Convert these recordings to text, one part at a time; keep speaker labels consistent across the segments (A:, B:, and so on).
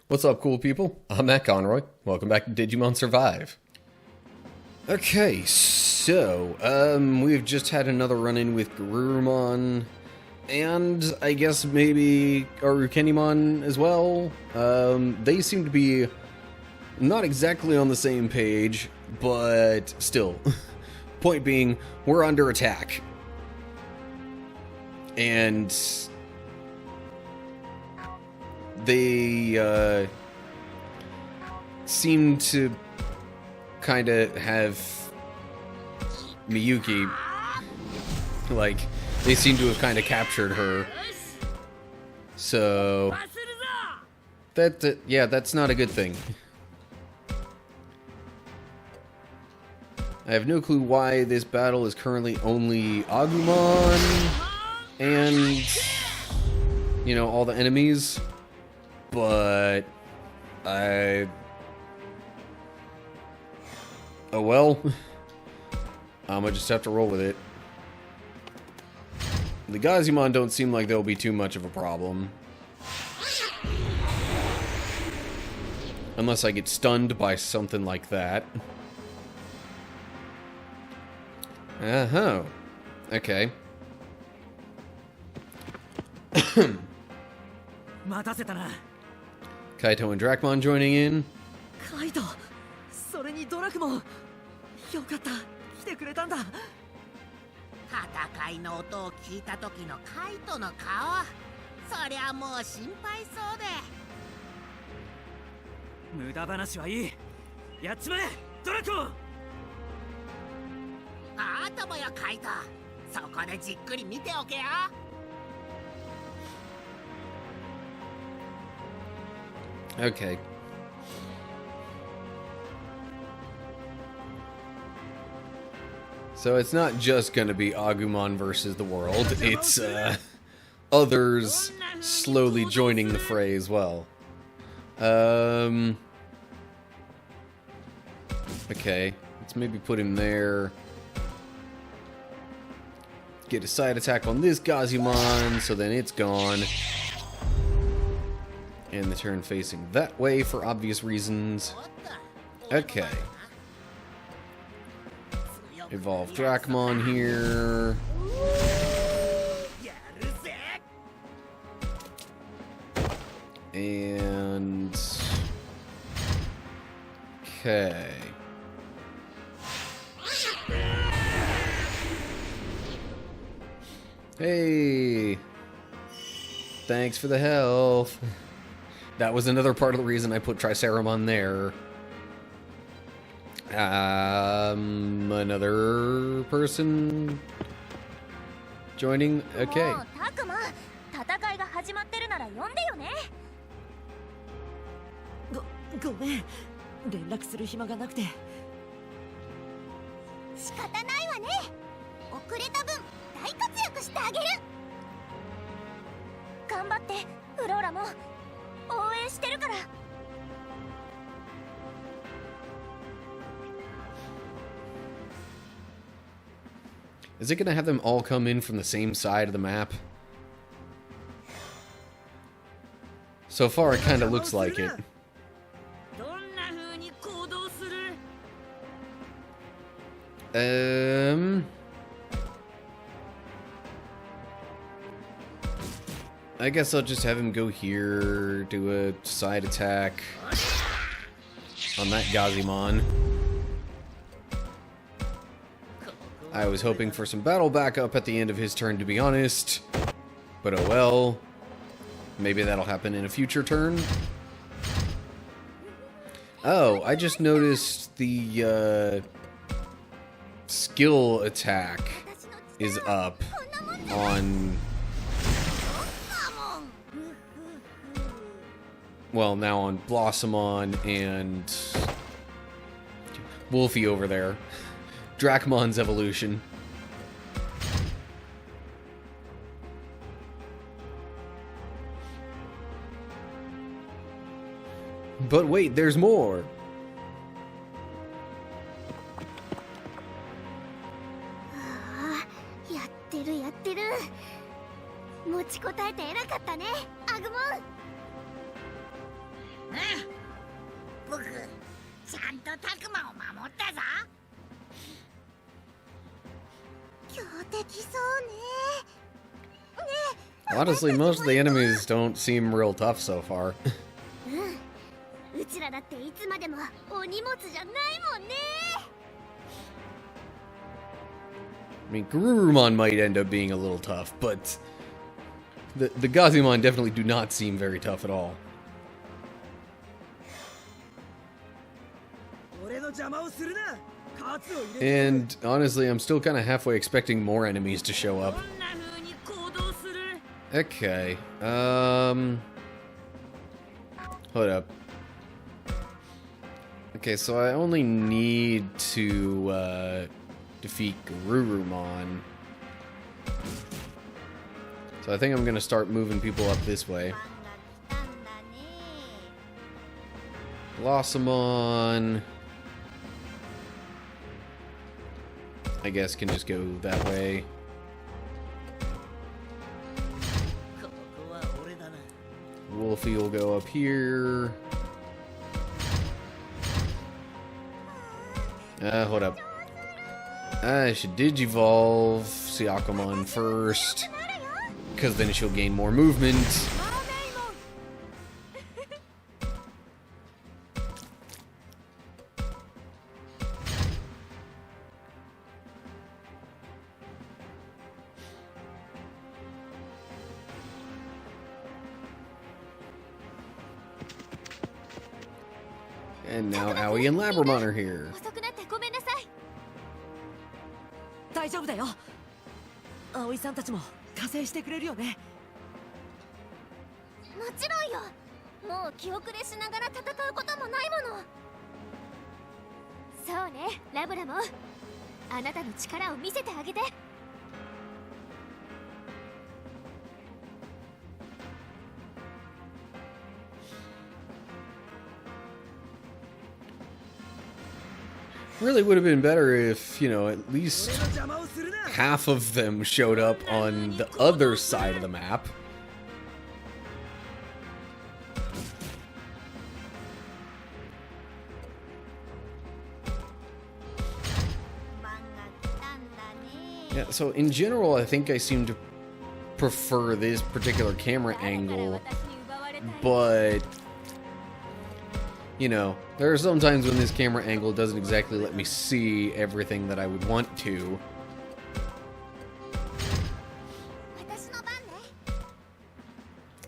A: What's up, cool people? I'm Matt Conroy. Welcome back to Digimon Survive. Okay, so, we've just had another run-in with Garurumon, and I guess maybe Arukenimon as well. They seem to be not exactly on the same page, but still. Point being, we're under attack. And they seem to kind of have Miyuki, like, they seem to have kind of captured her. So yeah, that's not a good thing. I have no clue why this battle is currently only Agumon and, you know, all the enemies, but oh well. I'ma just have to roll with it. The Gazumon don't seem like they'll be too much of a problem. Unless I get stunned by something like that. Uh-huh. Okay. Kaito and Dracmon joining in.
B: Kaito, それにドラクモン、よかった、来てくれたんだ。
C: 戦いの音を聞いた時のカイトの顔、そりゃもう心配そうで。
B: 無駄話はいい。やっちまえ、ドラクモン。
C: あともよカイト、そこでじっくり見ておけよ。
A: Okay. So it's not just gonna be Agumon versus the world, it's others slowly joining the fray as well. Okay, let's maybe put him there. Get a side attack on this Gazumon, so then it's gone. And the turn facing that way for obvious reasons. Okay. Evolve Dracmon here. And... okay. Hey! Thanks for the health. That was another part of the reason I put Triceramon there. Another person joining? Okay.
B: ごめん、連絡する暇がなくて。
D: 仕方ないわね。遅れた分、大活躍してあげる。頑張って、フローラも。応援してるから。
A: Is it gonna have them all come in from the same side of the map? So far, it kind of looks like it. I guess I'll just have him go here, do a side attack on that Gazumon. I was hoping for some battle backup at the end of his turn, to be honest. But oh well. Maybe that'll happen in a future turn. Oh, I just noticed the skill attack is up on... well, now on Blossomon and Wolfie over there. Dracmon's evolution. But wait, there's more!
C: 僕ちゃんとタクマを守ったぞ。
D: 強敵そうね。
A: Honestly, most of the enemies don't seem real tough so far.
D: うちらだっていつまでもお荷物じゃないもんね。
A: I mean, Garurumon might end up being a little tough, but the Gazumon definitely do not seem very tough at all.
B: 俺の邪魔をするな。カツを入れて
A: And honestly, I'm still kind of halfway expecting more enemies to show up.
C: こんな風に行動する。
A: Okay, hold up. Okay, so I only need to, defeat Garurumon. So I think I'm gonna start moving people up this way.
D: ファンが来たんだね。
A: Blossomon, I guess, can just go that way.
B: ここは俺だな。
A: Wolfie will go up here. Hold up. I should Digivolve Falcomon first, because then she'll gain more movement. And now Aoi and Labramon are here.
D: 遅くなってごめんなさい。
B: 大丈夫だよ。葵さんたちも加勢してくれるよね。
D: もちろんよ。もう気遅れしながら戦うこともないもの。そうね、ラブラもあなたの力を見せてあげて。
A: Really would have been better if, you know, at least
B: 俺の邪魔をするな。
A: half of them showed up on the other side of the map. Yeah, so in general, I think I seem to prefer this particular camera angle, but, you know, there are some times when this camera angle doesn't exactly let me see everything that I would want to.
D: 私の番ね。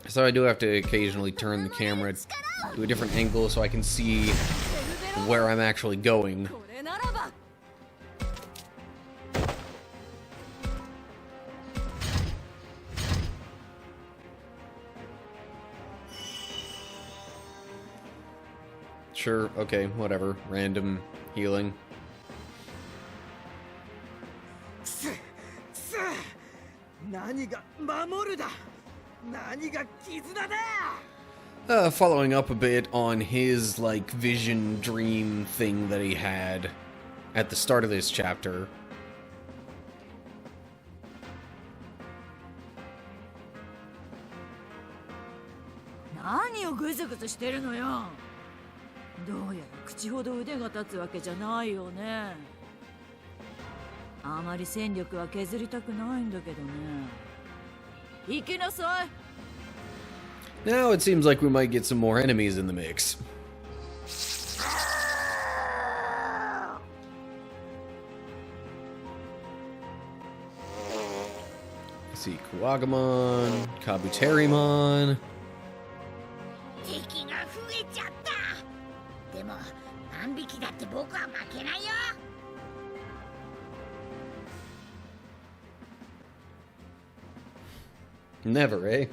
A: So I do have to occasionally turn the camera to a different angle so I can see where I'm actually going.
B: これならば。
A: Sure, okay, whatever. Random healing.
B: 何が守るだ。何が絆だ。
A: Following up a bit on his, like, vision dream thing that he had at the start of this chapter.
E: 何をグズグズしてるのよ。どうやら口ほど腕が立つわけじゃないよね。あまり戦力は削りたくないんだけどね。行きなさい。
A: Now it seems like we might get some more enemies in the mix. Let's see, Kuwagamon, Kabuterimon.
C: 敵が増えちゃった。でも何匹だって僕は負けないよ。
A: Never, eh?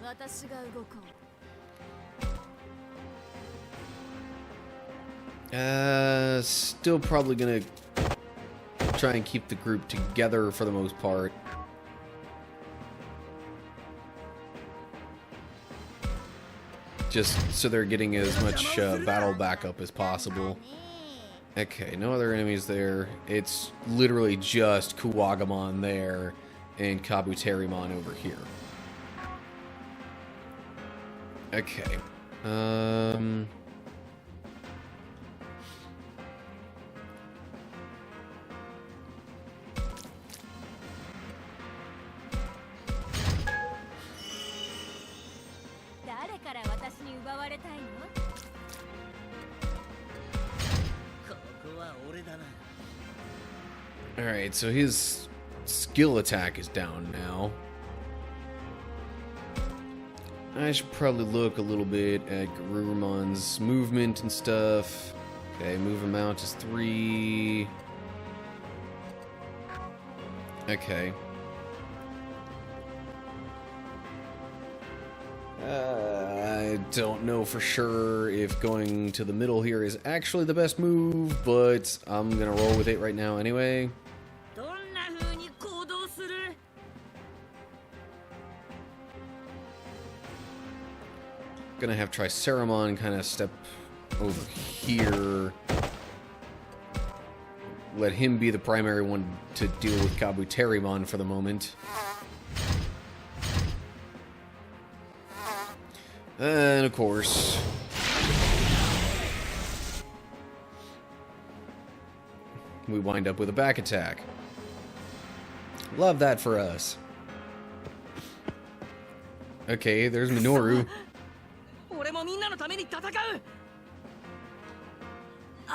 E: 私が動こう。
A: Still probably gonna try and keep the group together for the most part. Just so they're getting as much battle backup as possible. Okay, no other enemies there. It's literally just Kuwagamon there and Kabuterimon over here. Okay. Alright, so his skill attack is down now. I should probably look a little bit at Garurumon's movement and stuff. Okay, move amount is 3. Okay. I don't know for sure if going to the middle here is actually the best move, but I'm gonna roll with it right now anyway. Gonna have Triceramon kind of step over here. Let him be the primary one to deal with Kabuterimon for the moment. And of course, we wind up with a back attack. Love that for us. Okay, there's Minoru.
B: 俺もみんなのために戦う。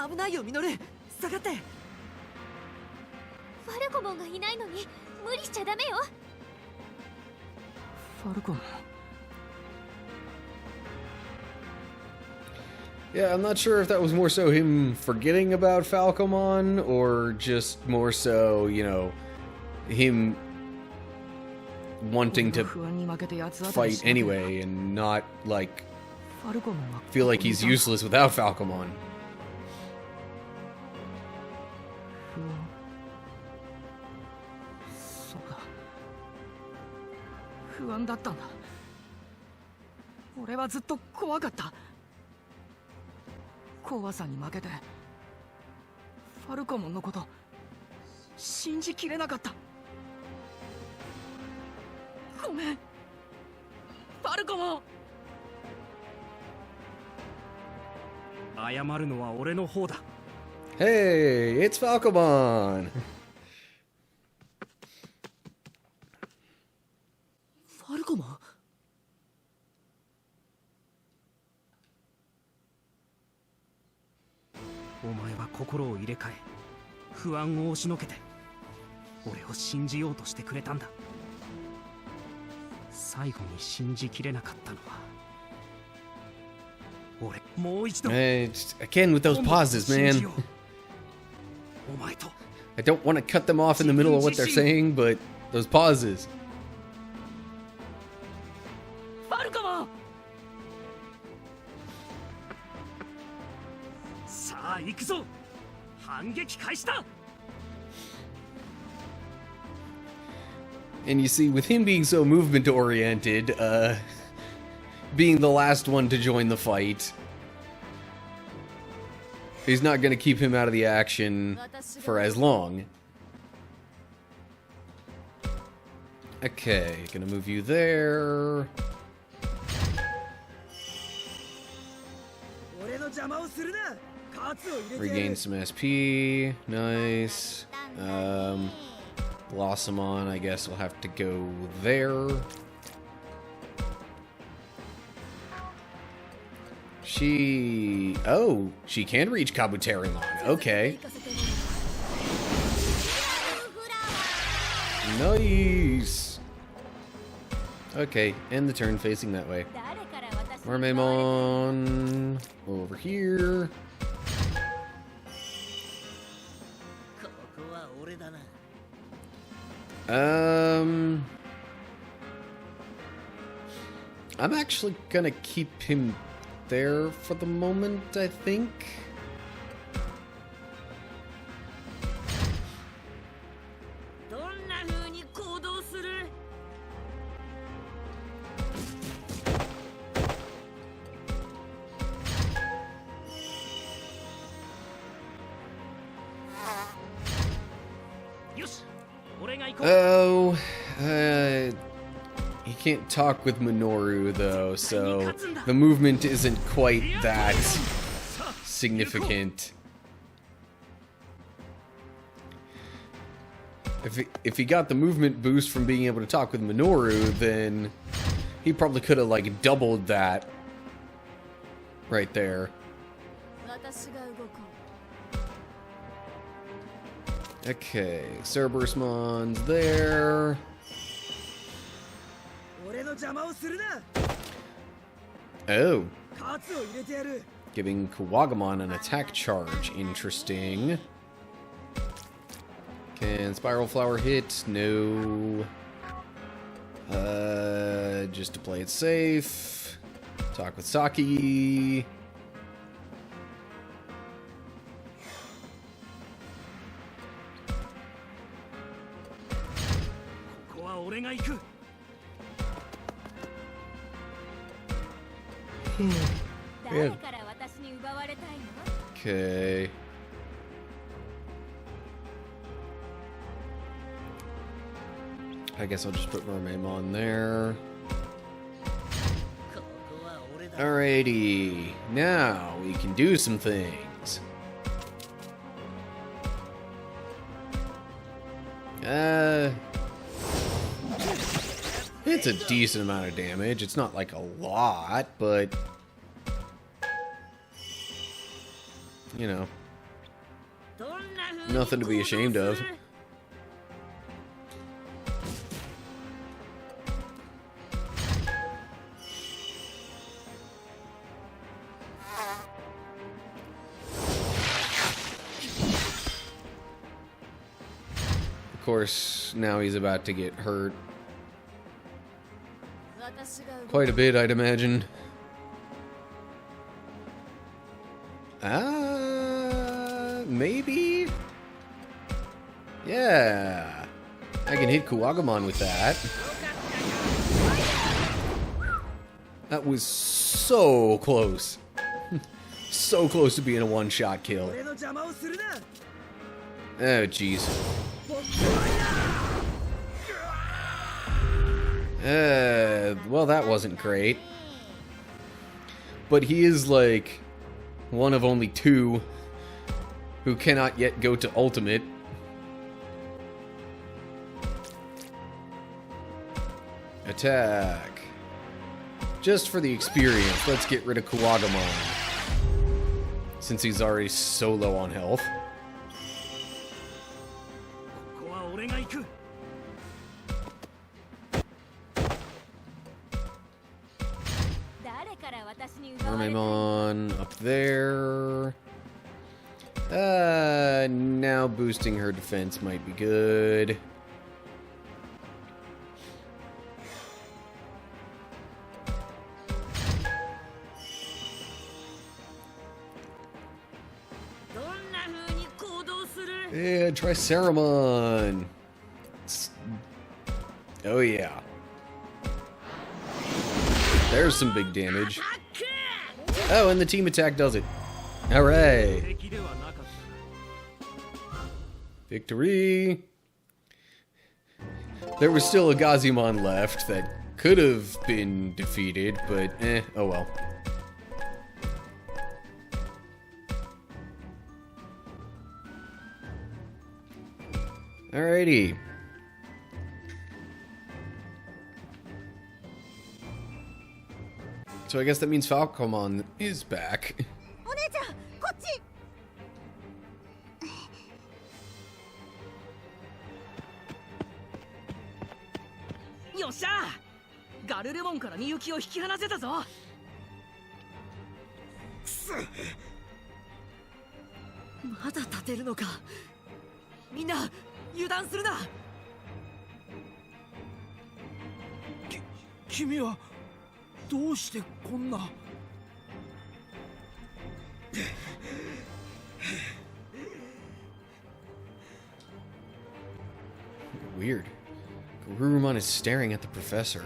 B: 危ないよミノル、下がって。
D: ファルコモンがいないのに無理しちゃダメよ。
B: ファルコモン。
A: Yeah, I'm not sure if that was more so him forgetting about Falcomon or just more so, you know, him wanting to fight anyway and not, like, feel like he's useless without Falcomon.
B: そうだ。不安だったんだ。俺はずっと怖かった。怖さに負けてファルコモンのこと信じきれなかった。ごめんファルコモン。
F: 謝るのは俺の方だ。
A: Hey, it's Falcomon!
B: ファルコモン。
F: お前は心を入れ替え不安を押しのけて俺を信じようとしてくれたんだ。最後に信じきれなかったのは俺。もう一度
A: Again with those pauses, man.
F: お前と
A: I don't want to cut them off in the middle of what they're saying, but those pauses.
B: ファルコモン。
F: さあ行くぞ。反撃開始だ。
A: And you see, with him being so movement-oriented, being the last one to join the fight, he's not going to keep him out of the action for as long. Okay, gonna move you there. Regain some SP. Nice. Blossomon, I guess, will have to go there. Oh, she can reach Kabuterimon. Okay. Nice. Okay, end the turn facing that way. Mermaidmon over here. I'm actually gonna keep him there for the moment, I think. Oh, He can't talk with Minoru though, so the movement isn't quite that significant. If he got the movement boost from being able to talk with Minoru, then he probably could have like doubled that right there. Okay, Cerberusmon's there. Oh. Giving Kuwagamon an attack charge. Interesting. Can Spiral Flower hit? No. Just to play it safe. Talk with Saki. Yeah. Okay. I guess I'll just put Mermaimon there. Alrighty. Now we can do some things. It's a decent amount of damage. It's not like a lot, but you know, nothing to be ashamed of. Of course, now he's about to get hurt. Quite a bit, I'd imagine. Maybe? Yeah. I can hit Kuwagamon with that. That was so close. So close to being a one-shot kill. Oh, jeez. Well, that wasn't great. But he is like one of only two who cannot yet go to ultimate. Attack. Just for the experience, let's get rid of Kuwagamon, since he's already so low on health. Mermaimon up there. Now boosting her defense might be good. Yeah, Triceramon. Oh yeah. There's some big damage. Oh, and the team attack does it. Alright. Victory. There was still a Gazimon left that could have been defeated, but oh well. Alrighty. So I guess that means Falcomon is back.
B: Yosha! Garurumon から Miyuki を引き離せたぞ。まだ立てるのか。みんな油断するな。
F: 君はどうしてこんな。
A: Weird. Garurumon is staring at the professor.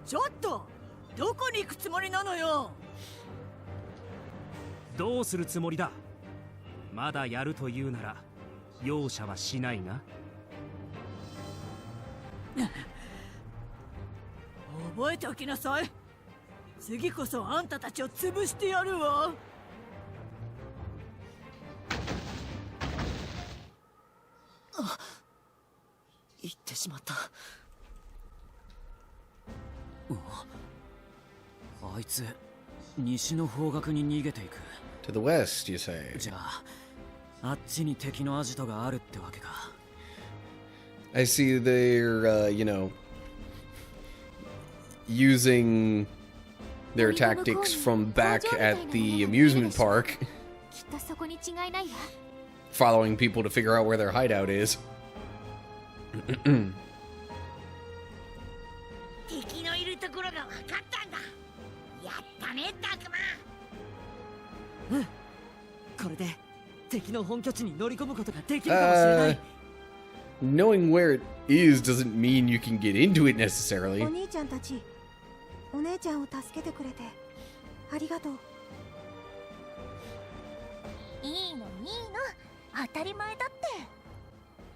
E: ちょっとどこに行くつもりなのよ。
F: どうするつもりだ。まだやるというなら容赦はしないが。
E: 覚えておきなさい。次こそあんたたちを潰してやるわ。
B: 言ってしまった。
G: あいつ西の方角に逃げていく。
A: To the west, you say?
G: じゃああっちに敵のアジトがあるってわけか。
A: I see they're, using their tactics from back at the amusement park,
D: きっとそこに違いないわ。
A: following people to figure out where their hideout is.
C: 敵のいるところが分かったんだ。やったね、タクマ。
B: これで敵の本拠地に乗り込むことができるかもしれない。
A: Knowing where it is doesn't mean you can get into it
D: お
A: necessarily.
D: 兄ちゃんたち、お姉ちゃんを助けてくれてありがとう。いいのいいの、当たり前だって。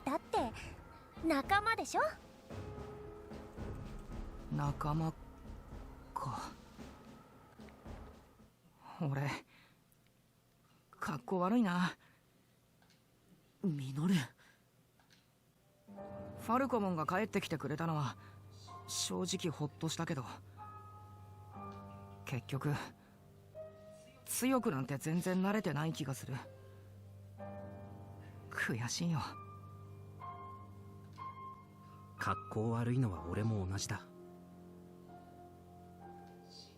D: だって仲間でしょ。
F: 仲間か。俺かっこ悪いな。
B: ミノル、
F: ファルコモンが帰ってきてくれたのは正直ホッとしたけど、結局強くなんて全然慣れてない気がする。悔しいよ。格好悪いのは俺も同じだ。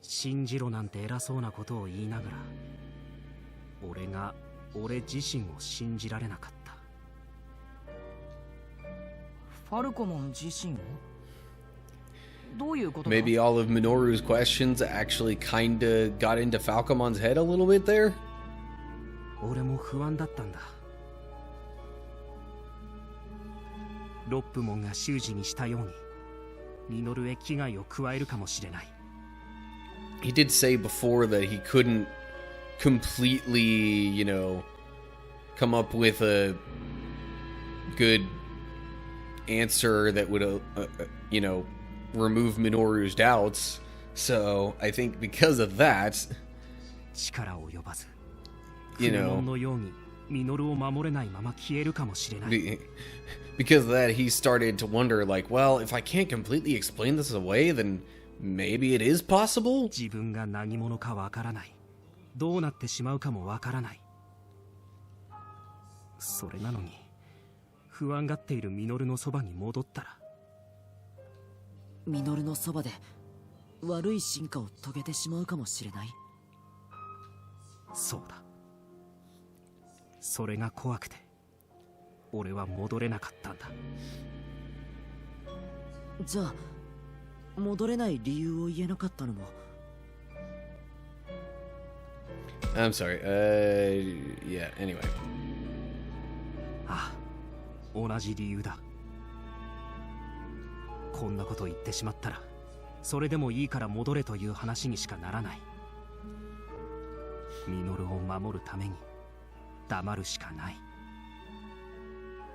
F: 信じろなんて偉そうなことを言いながら、俺が俺自身を信じられなかった。ファルコモン自身を？どういうことだ？
A: Maybe all of Minoru's questions actually kinda got into Falcomon's head a little bit there?
F: 俺も不安だったんだ。ロップモンが習字にしたようにミノルへ危害を加えるかもしれない。
A: He did say before that he couldn't completely, come up with a good answer that would, remove Minoru's doubts. So I think because of that,
F: 力を及ばず、フレモンのようにミノルを守れないまま消えるかもしれない。
A: because of that, he started to wonder, like, well, if I can't completely explain this away, then maybe it is possible?
F: 自分が何者かわからない。どうなってしまうかもわからない。それなのに不安がっているミノルのそばに戻ったら、
B: ミノルのそばで悪い進化を遂げてしまうかもしれない。
F: そうだ。それが怖くて俺は戻れなかったんだ。
B: じゃあ戻れない理由を言えなかったのも。
A: I'm sorry. Yeah, anyway.
F: ああ、同じ理由だ。こんなこと言ってしまったら、それでもいいから戻れという話にしかならない。ミノルを守るために黙るしかない。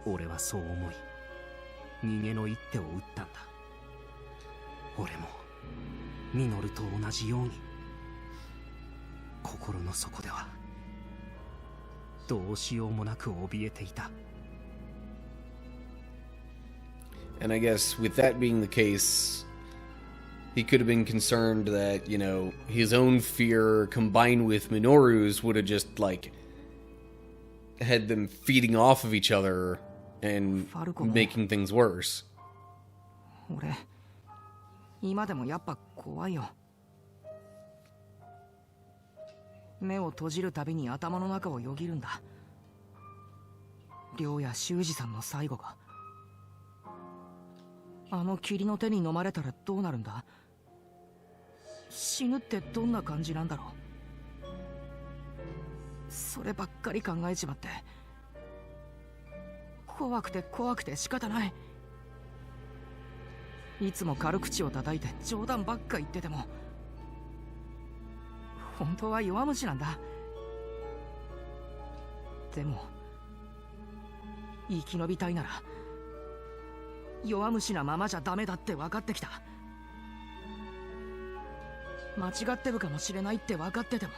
F: 俺はそう思い、逃げの一手を打ったんだ。俺もミノルと同じように、心の底ではどうしようもなく怯えていた。
A: And I guess with that being the case, he could have been concerned that, his own fear combined with Minoru's would have just, had them feeding off of each other and making things worse.
F: 俺、今でもやっぱ怖いよ。目を閉じるたびに頭の中をよぎるんだ。亮や修二さんの最後が。あの霧の手に飲まれたらどうなるんだ？死ぬってどんな感じなんだろう。そればっかり考えちまって、怖くて怖くて仕方ない。いつも軽口を叩いて冗談ばっか言ってても、本当は弱虫なんだ。でも生き延びたいなら弱虫なままじゃダメだって分かってきた。間違ってるかもしれないって分かってても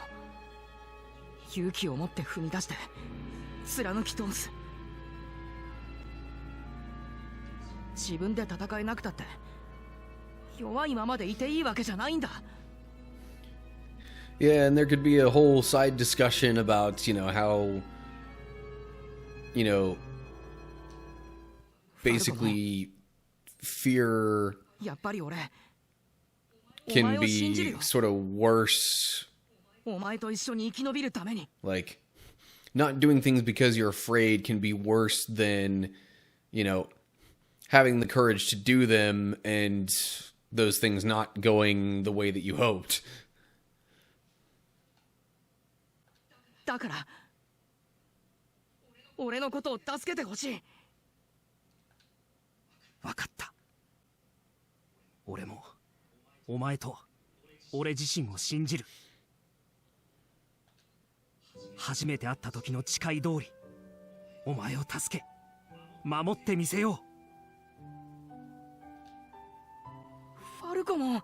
F: 勇気を持って踏み出して貫き通す。自分で戦えなくたって弱いままでいていいわけじゃないんだ。
A: Yeah, and there could be a whole side discussion about, how, basically fear
F: やっぱり俺
A: can be sort of worse,
F: お前と一緒に生き延びるために
A: like not doing things because you're afraid can be worse than, having the courage to do them and those things not going the way that you hoped.
F: だから俺のことを助けてほしい。分かった。俺もお前と俺自身を信じる。初めて会った時の誓い通りお前を助け守ってみせよう。ファルコモン。
D: やっ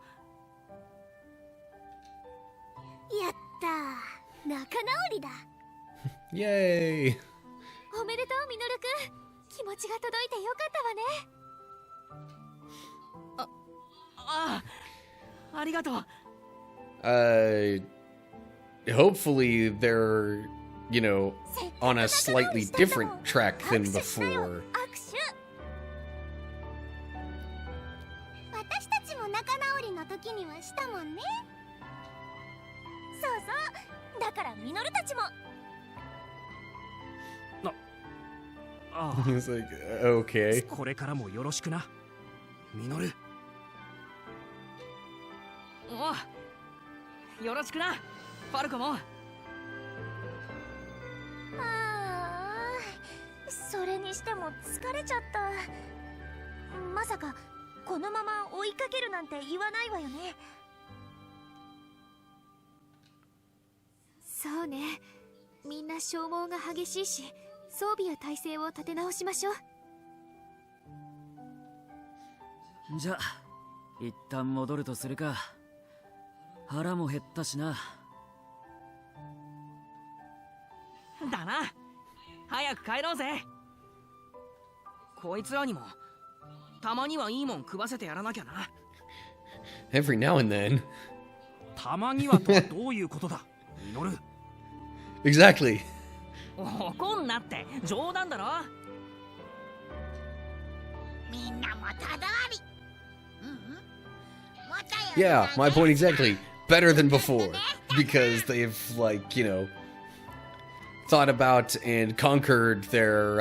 D: たー、仲直りだ。
A: Yay!
D: おめでとうミノルくん、気持ちが届いてよかったわね。
F: ああ、ありがとう。
A: Hopefully they're, on a slightly different track than before.
D: 私たちも仲直りの時にはしたもんね。そうそう、だからミノルたちも。
F: ああ、
A: He's like, okay.
F: これからもよろしくなミノル。おう、よろしくなファルコモン。
D: あー、それにしても疲れちゃった。まさかこのまま追いかけるなんて言わないわよね。そうね、みんな消耗が激しいし、装備や体制を立て直しましょう。
G: じゃあ一旦戻るとするか。腹も減ったしな。
F: だな、早く帰ろうぜ。こいつらにもたまにはいいもん食わせてやらなきゃな。
A: Every now and then.
F: たまにはとはどういうことだミノル。
A: Exactly.
F: 怒んなって冗談だろ。
C: みんな元通り。
A: Yeah, my point exactly. Better than before. Because they've, thought about and conquered their,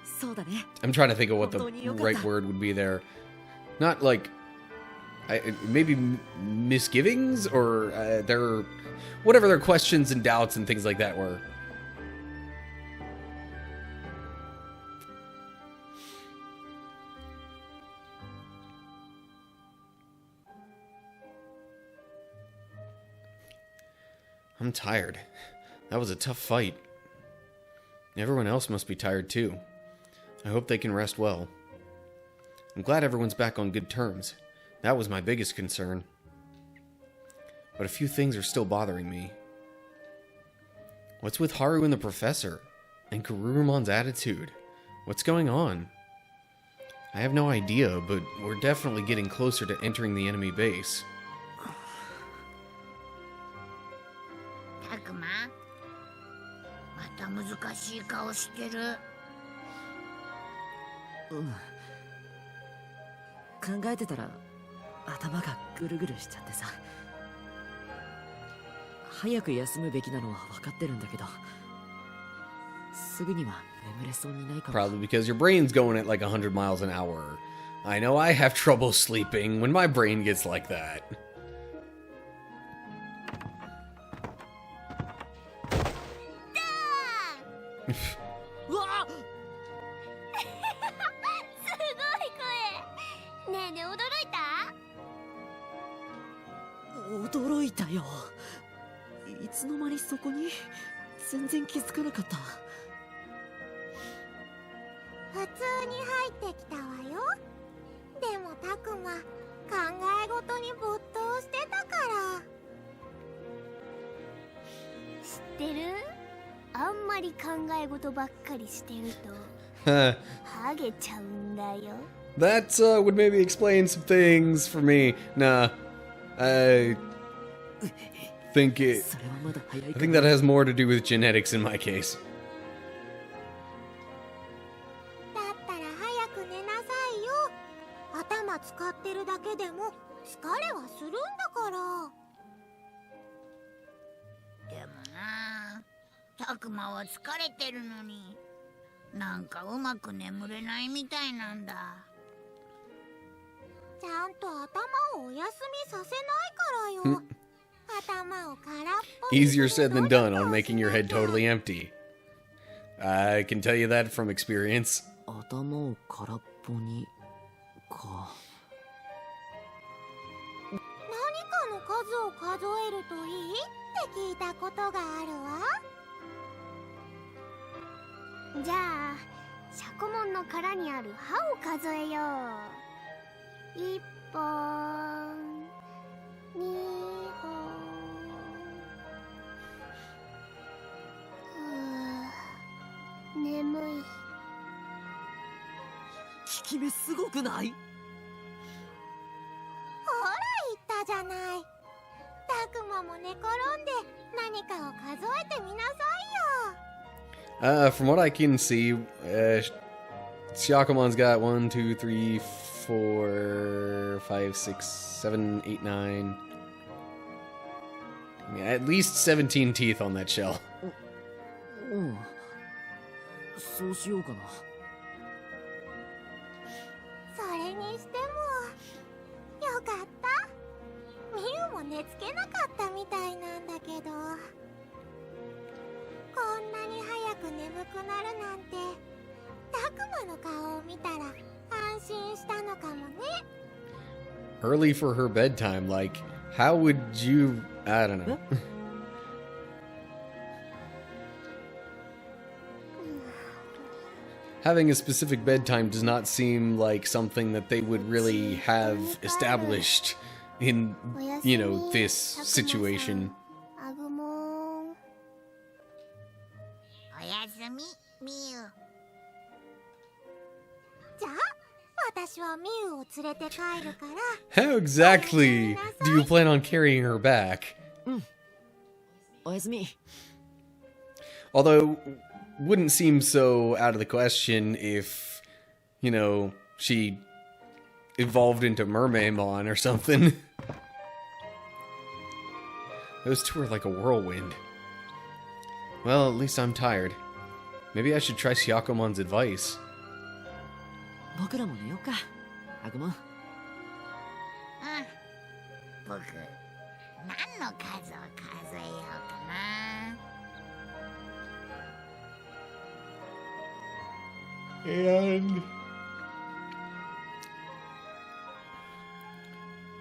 B: そうだね。
A: I'm trying to think of what the right word would be there. Not maybe misgivings or their whatever their questions and doubts and things like that were. I'm tired. That was a tough fight. Everyone else must be tired too. I hope they can rest well. I'm glad everyone's back on good terms. That was my biggest concern. But a few things are still bothering me. What's with Haru and the professor? And Garurumon's attitude? What's going on? I have no idea, but we're definitely getting closer to entering the enemy base.
C: たくま、また難しい顔してる。
B: 考えてたら頭がぐるぐるしちゃってさ。早く休むべきなのは分かってるんだけど、すぐには眠れそうにないかも。
A: Probably because your brain's going at like 100 miles an hour. I know I have trouble sleeping when my brain gets like that.
D: うわすごい声。ねえねえ、驚いた？
B: 驚いたよ。いつの間にそこに全然気づかなかった。
D: 普通に入ってきたわよ。でもたくま考え事に没頭してたから。知ってる？あんまり考え事ばっかりしてるとハゲちゃうんだよ。
A: That would maybe explain some things for me. Nah, I think that has more to do with genetics in my case.
D: だったら早く寝なさいよ。頭使ってるだけでも疲れはするんだから。
C: でもな、たくまは疲れてるのに、なんかうまく眠れないみたいなんだ。
D: ちゃんと頭をお休みさせないからよ。頭を空っぽにする
A: Easier said than done on making your head totally empty. I can tell you that from experience.
B: 頭を空っぽにか。
D: 何かの数を数えるといいって聞いたことがあるわ。じゃあシャコモンの殻にある歯を数えよう。1本2本。眠い。
B: 効き目すごくない？
D: ほら言ったじゃない。たくまも寝転んで何かを数えてみなさいよ。
A: From what I can see, Faclomon's got 1, 2, 3, 4, 5, 6, 7, 8, 9. Yeah, at least 17 teeth on that shell.
B: うん。そうしようかな。
D: それにしてもよかった。ミユも寝つけなかったみたいなんだけど、こんなに早く眠くなるなんて、たくまの顔を見たら安心したのかもね。
A: Early for her bedtime, like, how would you... I don't know. Having a specific bedtime does not seem like something that they would really have established in, you know, this situation.
D: アグモン。
C: おやすみ、みゆ。
D: じゃあ私はミユを連れて帰るから。
A: How exactly do you plan on carrying her back?
B: おやすみ。
A: Although, wouldn't seem so out of the question if, you know, she evolved into Mermaidmon or something. Those two are like a whirlwind. Well, at least I'm tired. Maybe I should try Syakomon's advice.
B: 僕らも寝ようか、アグモン。
C: うん。僕、何の数を数えようかな。
A: And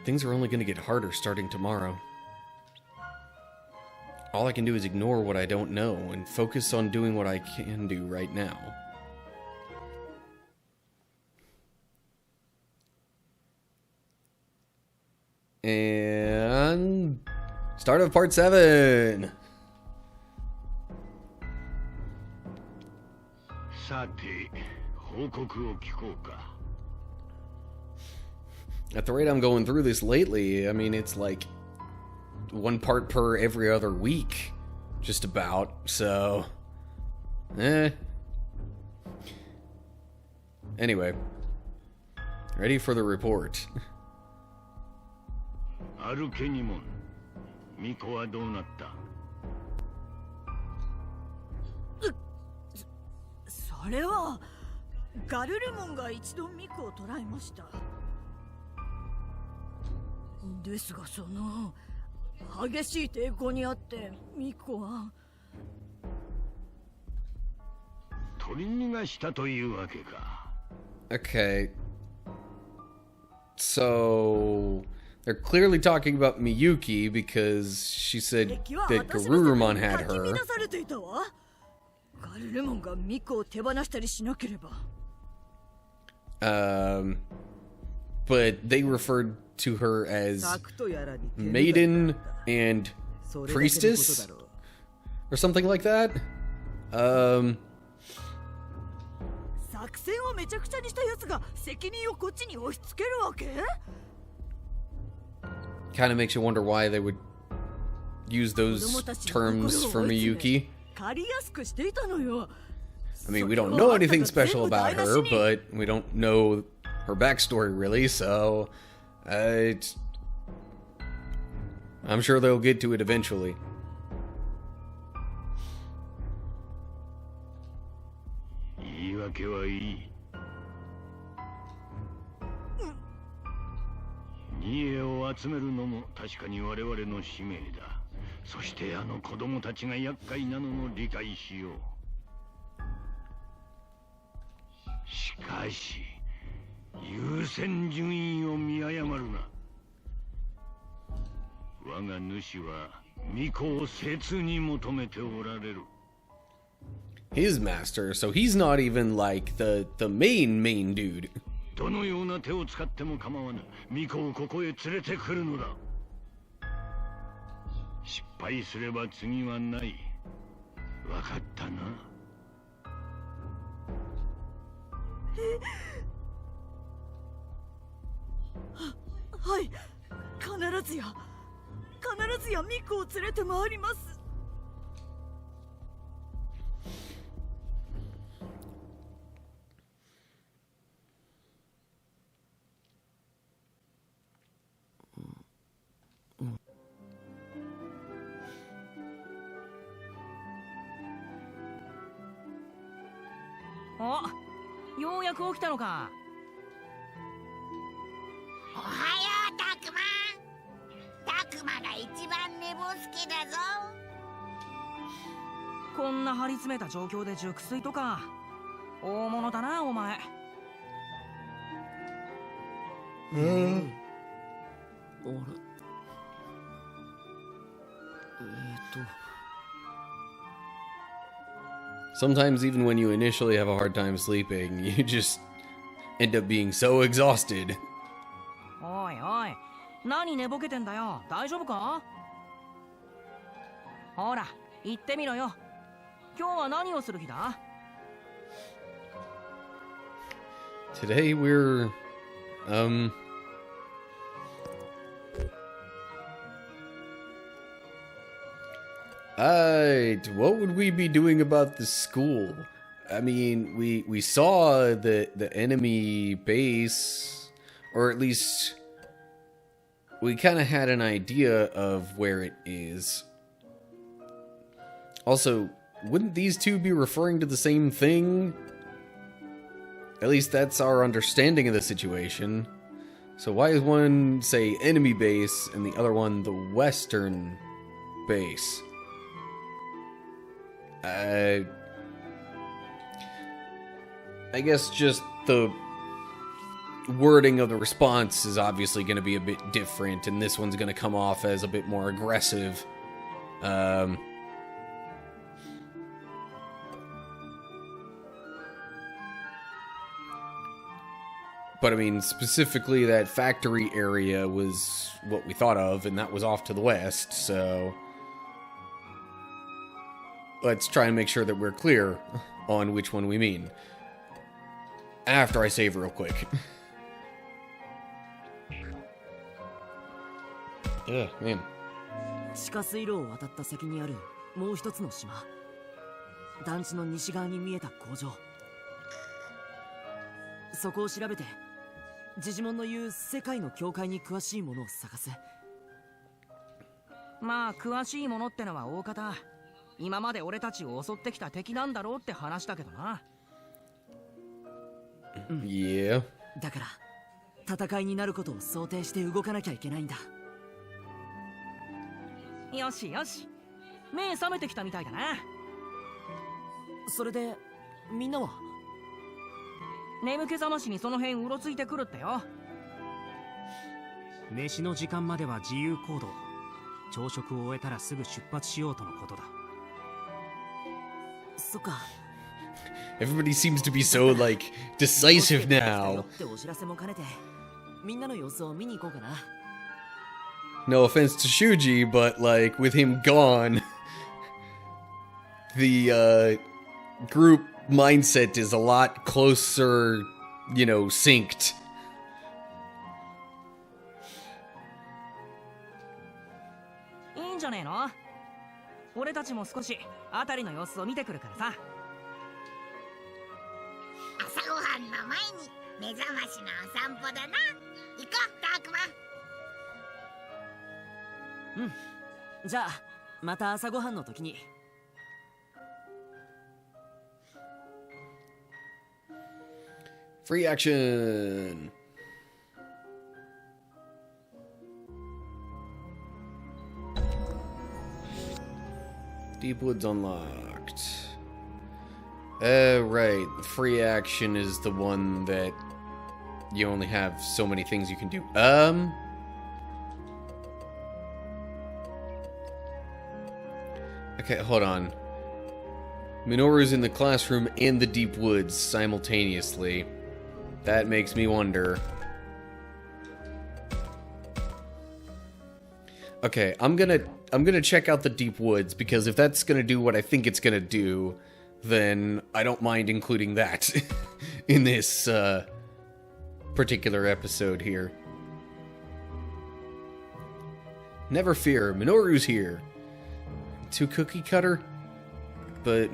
A: things are only going to get harder starting tomorrow. All I can do is ignore what I don't know and focus on doing what I can do right now. And start of part 7.
H: さて、報告を聞こうか。
A: At the rate I'm going through this lately, I mean, it's like one part per every other week, just about, so, Anyway, ready for the report.
H: アルケニモン、ミコはどうなった？
E: それはガルルモンが一度ミコを捕らえました。ですがその激しい抵抗にあってミコは
H: 取り逃がしたというわけか。
A: Okay. So, They're clearly talking about Miyuki because she said that Garurumon had her.
E: ガルルモンがミコを手放したりしなければ。
A: But they referred to her as maiden and priestess or something like that.
E: 作戦をめちゃくちゃにしたやつが責任をこっちに押し付けるわけ？
A: Kind of makes you wonder why they would use those terms for Miyuki. I mean, we don't know anything special about her, but we don't know her backstory really, so I'm sure they'll get to it eventually. His master, so he's not even like the main dude.
H: どのような手を使っても構わぬ。巫女をここへ連れてくるのだ。失敗すれば次はない。わかったな。
E: はい、必ずや巫女を連れて回ります。
F: お、ようやく起きたのか。
C: おはよう、タクマ。タクマが一番寝ぼすけだぞ。
F: こんな張り詰めた状況で熟睡とか大物だな、お前。
A: あれSometimes even when you initially have a hard time sleeping, you just end up being so exhausted.
F: おいおい、何寝ぼけてんだよ。大丈夫か？ほら、言ってみろよ。今日は何をする日だ？
A: Today we're what would we be doing about the school? I mean, we saw the enemy base, or at least we kind of had an idea of where it is. Also, wouldn't these two be referring to the same thing? At least that's our understanding of the situation. So why is one, say, enemy base, and the other one the western base? I guess just the wording of the response is obviously going to be a bit different, and this one's going to come off as a bit more aggressive. But I mean, specifically that factory area was what we thought of, and that was off to the west, so let's try and make sure that we're clear on which one we mean. After I save real quick. Yeah, man.
B: 地下水路を渡った先にあるもう一つの島。団地の西側に見えた工場。そこを調べて、ジジモンの言う世界の境界に詳しいものを探す。
F: まあ、詳しいものってのは大方、今まで俺たちを襲ってきた敵なんだろうって話だけどな。
A: Yeah.
B: だから、戦いになることを想定して動かなきゃいけないんだ。
F: よしよし、目覚めてきたみたいだな。
B: それで、みんなは？
F: 眠気覚ましにその辺うろついてくるってよ。飯の時間までは自由行動。朝食を終えたらすぐ出発しようとのことだ。
B: そっか。
A: Everybody seems to be so, like, decisive
B: 気をつけて
A: now.
B: ってお知らせも兼ねて、みんなの様子を見に行こうかな。
A: No offense to Shuji, but, like, with him gone, the, group mindset is a lot closer, you know, synced.
I: いいんじゃねえの？俺たちも少し辺りの様子を見てくるからさ。
C: 朝ごはんの前に目覚ましのお散歩だな。行こう、タクマ。
B: じゃあまた朝ごはんの時に。
A: Free action! Deep Woods unlocked. Right. The free action is the one that you only have so many things you can do. Okay, hold on. Minoru's in the classroom and the Deep Woods simultaneously. That makes me wonder. Okay, I'm gonna check out the Deep Woods, because if that's gonna do what I think it's gonna do, then I don't mind including that in this particular episode here. Never fear, Minoru's here. Too cookie cutter? But,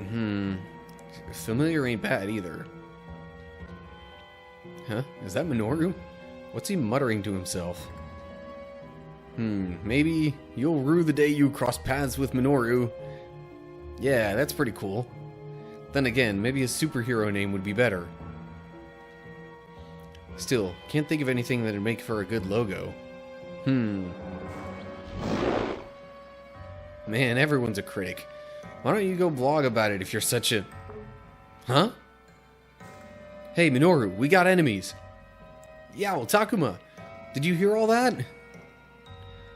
A: familiar ain't bad either. Huh? Is that Minoru? What's he muttering to himself? Maybe you'll rue the day you cross paths with Minoru. Yeah, that's pretty cool. Then again, maybe a superhero name would be better. Still, can't think of anything that'd make for a good logo. Man, everyone's a critic. Why don't you go blog about it if you're such a... Huh? Hey, Minoru, we got enemies. Yeah, well, Takuma, did you hear all that?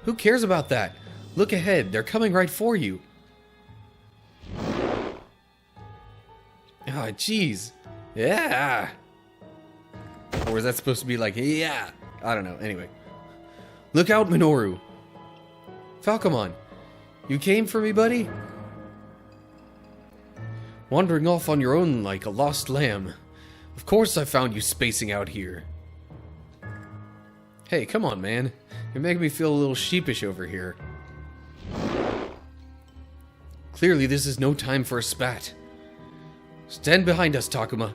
A: Who cares about that? Look ahead, they're coming right for you. Oh, jeez. Yeah. Or is that supposed to be like, yeah? I don't know. Anyway. Look out, Minoru. Falcomon, you came for me, buddy? Wandering off on your own like a lost lamb. Of course I found you spacing out here. Hey, come on, man. You're making me feel a little sheepish over here. Clearly this is no time for a spat. Stand behind us, Takuma.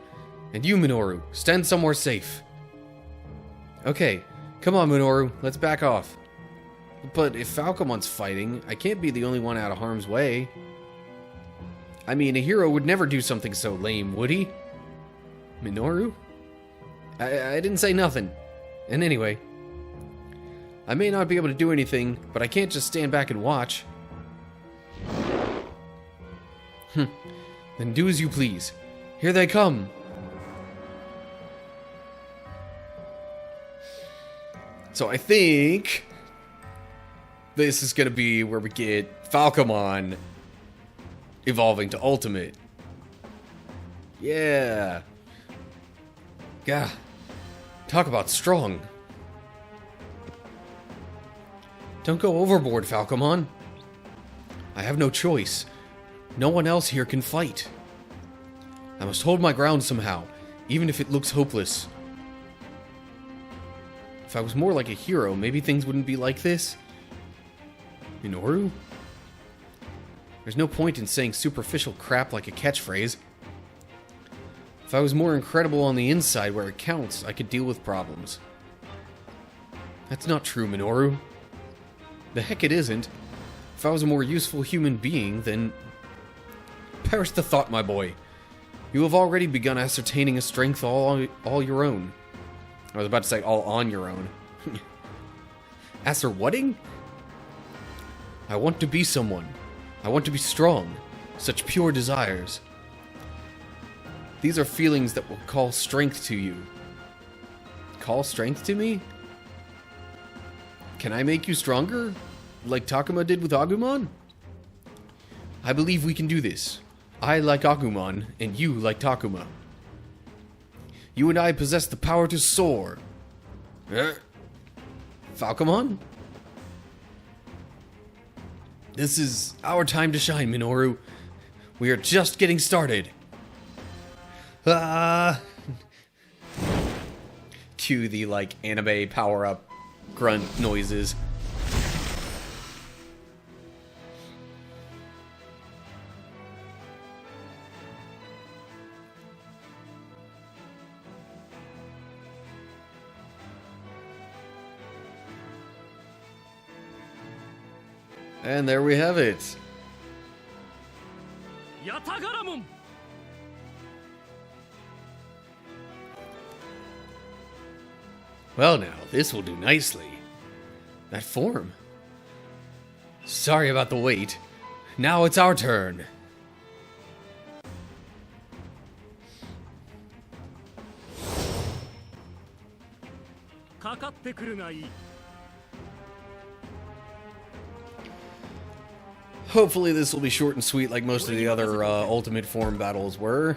A: And you, Minoru, stand somewhere safe. Okay, come on, Minoru, let's back off. But if Falcomon's fighting, I can't be the only one out of harm's way. I mean, a hero would never do something so lame, would he? Minoru? I didn't say nothing. And anyway, I may not be able to do anything, but I can't just stand back and watch. Then do as you please. Here they come. So I think this is going to be where we get Falcomon evolving to Ultimate. Yeah. Gah. Talk about strong. Don't go overboard, Falcomon. I have no choice. No one else here can fight. I must hold my ground somehow, even if it looks hopeless. If I was more like a hero, maybe things wouldn't be like this. Minoru? There's no point in saying superficial crap like a catchphrase. If I was more incredible on the inside where it counts, I could deal with problems. That's not true, Minoru. The heck it isn't. If I was a more useful human being, then... Perish the thought, my boy. You have already begun ascertaining a strength all your own. I was about to say all on your own. Asser-whatting? I want to be someone. I want to be strong. Such pure desires. These are feelings that will call strength to you. Call strength to me? Can I make you stronger? Like Takuma did with Agumon? I believe we can do this. I like Agumon, and you like Takuma. You and I possess the power to soar. Falcomon? This is our time to shine, Minoru. We are just getting started. Cue the, like, anime power-up grunt noises. And there we have it.
F: Garurumon!
A: Well now, this will do nicely. That form. Sorry about the wait. Now it's our turn. Hopefully this will be short and sweet like most of the other Ultimate Form battles were.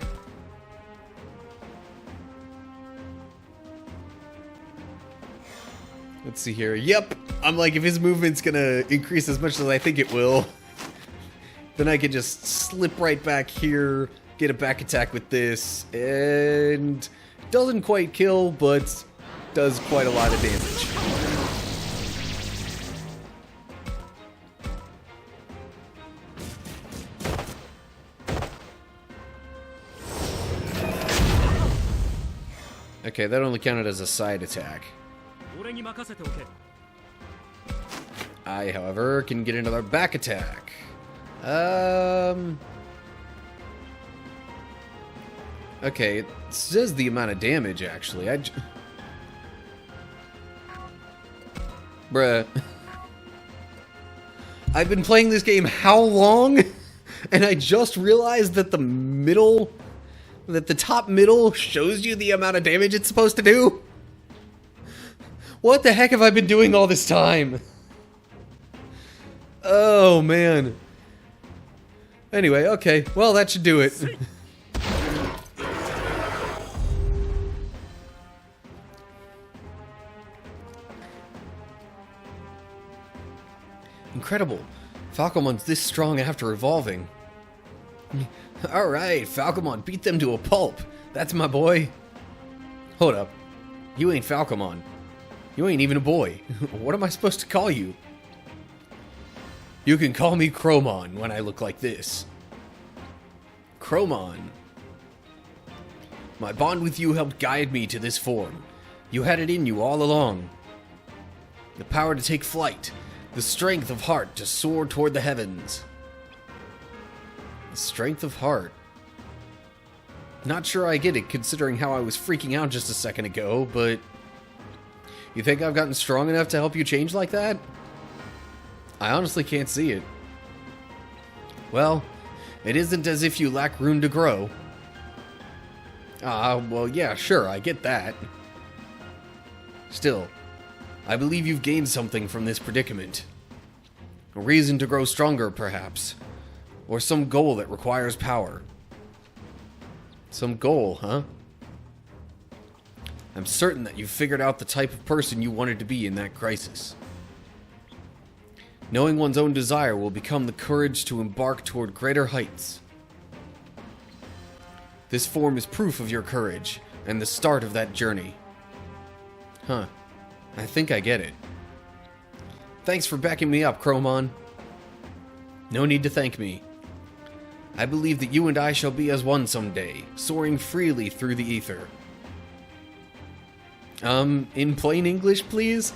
A: Let's see here. Yep! I'm like, if his movement's gonna increase as much as I think it will, then I can just slip right back here, get a back attack with this, and doesn't quite kill, but does quite a lot of damage. Okay, that only counted as a side attack. I, however, can get another back attack. Okay, it says the amount of damage, actually. Bruh. I've been playing this game how long? And I just realized that the top middle shows you the amount of damage it's supposed to do? What the heck have I been doing all this time? Oh, man. Anyway, okay. Well, that should do it. Incredible. Falcomon's this strong after evolving. Alright, Falcomon beat them to a pulp. That's my boy. Hold up. You ain't Falcomon. You ain't even a boy. What am I supposed to call you? You can call me Chromon when I look like this. Chromon. My bond with you helped guide me to this form. You had it in you all along. The power to take flight. The strength of heart to soar toward the heavens. The strength of heart. Not sure I get it, considering how I was freaking out just a second ago, but... You think I've gotten strong enough to help you change like that? I honestly can't see it. Well, it isn't as if you lack room to grow. Well, yeah, sure, I get that. Still, I believe you've gained something from this predicament. A reason to grow stronger, perhaps. Or some goal that requires power. Some goal, huh? I'm certain that you've figured out the type of person you wanted to be in that crisis. Knowing one's own desire will become the courage to embark toward greater heights. This form is proof of your courage, and the start of that journey. Huh. I think I get it. Thanks for backing me up, Chromon. No need to thank me. I believe that you and I shall be as one someday, soaring freely through the ether. In plain English, please?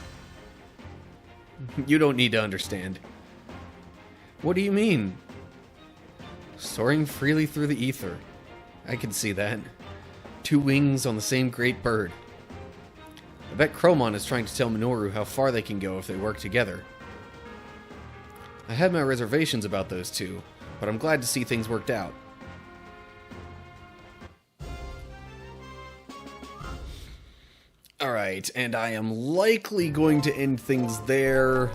A: You don't need to understand. What do you mean? Soaring freely through the ether. I can see that. Two wings on the same great bird. I bet Chromon is trying to tell Minoru how far they can go if they work together. I had my reservations about those two, but I'm glad to see things worked out. Alright. Alright, and I am likely going to end things there,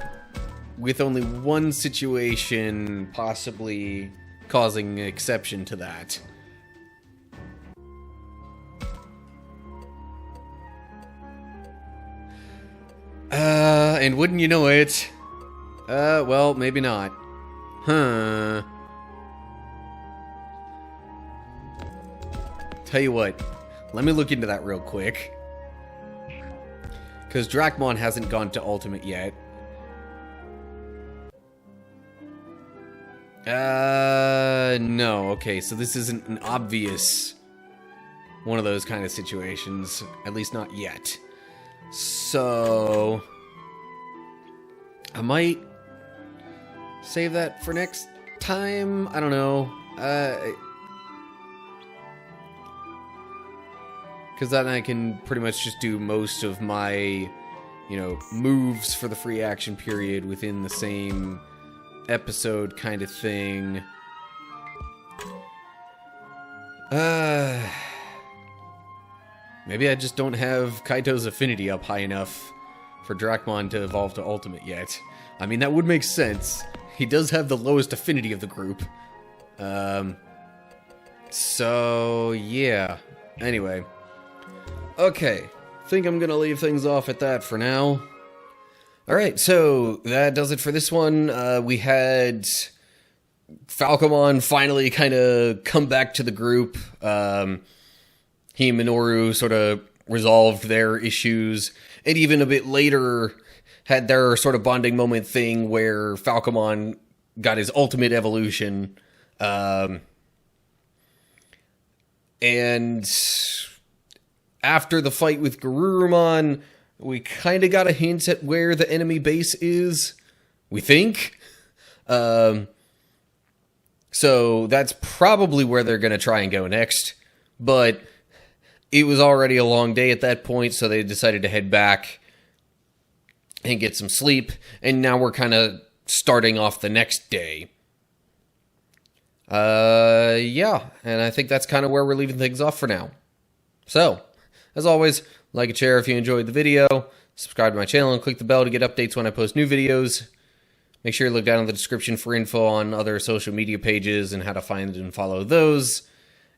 A: with only one situation possibly causing an exception to that. And wouldn't you know it? Well, maybe not. Huh. Tell you what, let me look into that real quick. Because Dracmon hasn't gone to Ultimate yet. No, okay, so this isn't an obvious one of those kind of situations, at least not yet. So I might save that for next time. I don't know. Because then I can pretty much just do most of my, you know, moves for the free action period within the same episode kind of thing. Maybe I just don't have Kaito's affinity up high enough for Dracmon to evolve to Ultimate yet. I mean, that would make sense. He does have the lowest affinity of the group. So, yeah. Anyway. Okay. Think I'm gonna leave things off at that for now. Alright, so that does it for this one. We had Falcomon finally kind of come back to the group. He and Minoru sort of resolved their issues, and even a bit later had their sort of bonding moment thing where Falcomon got his ultimate evolution. And after the fight with Garurumon, we kind of got a hint at where the enemy base is, we think. So that's probably where they're going to try and go next. But it was already a long day at that point, so they decided to head back and get some sleep. And now we're kind of starting off the next day. Yeah, and I think that's kind of where we're leaving things off for now. So, as always, like and share if you enjoyed the video, subscribe to my channel, and click the bell to get updates when I post new videos. Make sure you look down in the description for info on other social media pages and how to find and follow those.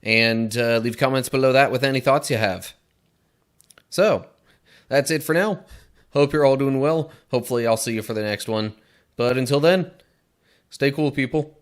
A: And leave comments below that with any thoughts you have. So, that's it for now. Hope you're all doing well. Hopefully I'll see you for the next one. But until then, stay cool, people.